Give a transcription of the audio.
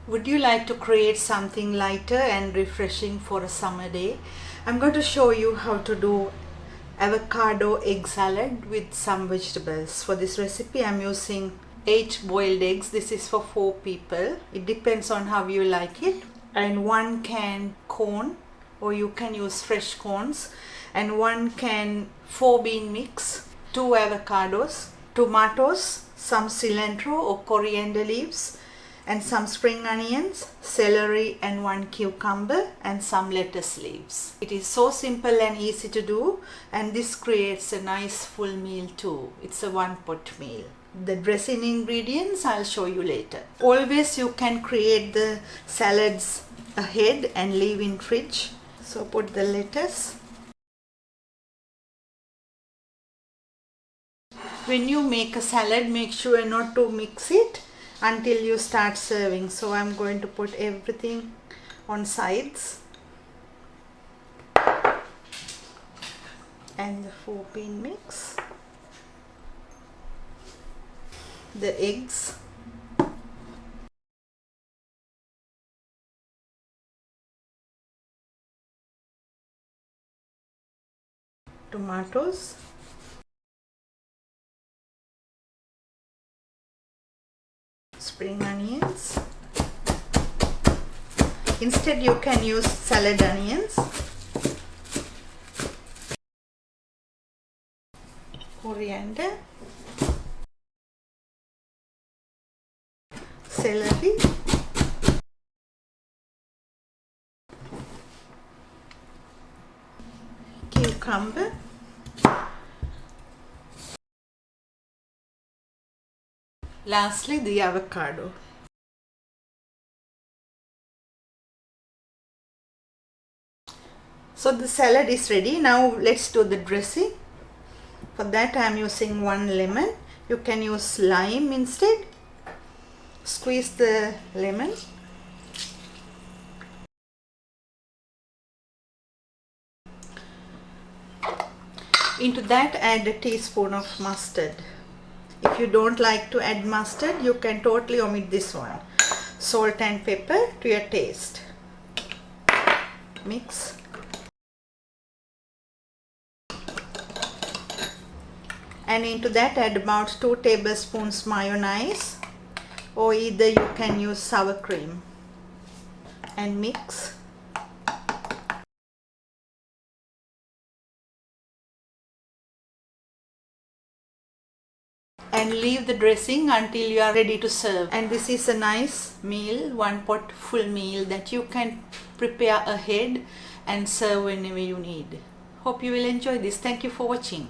Would you like to create something lighter and refreshing for a summer day? I'm going to show you how to do avocado egg salad with some vegetables. For this recipe I'm using 8 boiled eggs. This is for 4 people. It depends on how you like it. And 1 can corn, or you can use fresh corns, and 1 can 4 bean mix, 2 avocados, tomatoes, some cilantro or coriander leaves, and some spring onions, celery, and 1 cucumber, and some lettuce leaves. It is so simple and easy to do, and this creates a nice full meal too. It's a 1-pot meal. The dressing ingredients I'll show you later. Always you can create the salads ahead and leave in fridge. So put the lettuce. When you make a salad, make sure not to mix it until you start serving. So I'm going to put everything on sides. And the 4 bean mix. The eggs. Tomatoes. Spring onions. Instead you can use salad onions. Coriander. Celery. Cucumber. Lastly, the avocado. So the salad is ready. Now let's do the dressing. For that I am using 1 lemon. You can use lime instead. Squeeze the lemon. Into that add a teaspoon of mustard. If you don't like to add mustard, you can totally omit this one. Salt and pepper to your taste. Mix. And into that add about 2 tablespoons mayonnaise, or either you can use sour cream, and mix. And leave the dressing until you are ready to serve. And this is a nice meal, 1-pot full meal that you can prepare ahead and serve whenever you need. Hope you will enjoy this. Thank you for watching.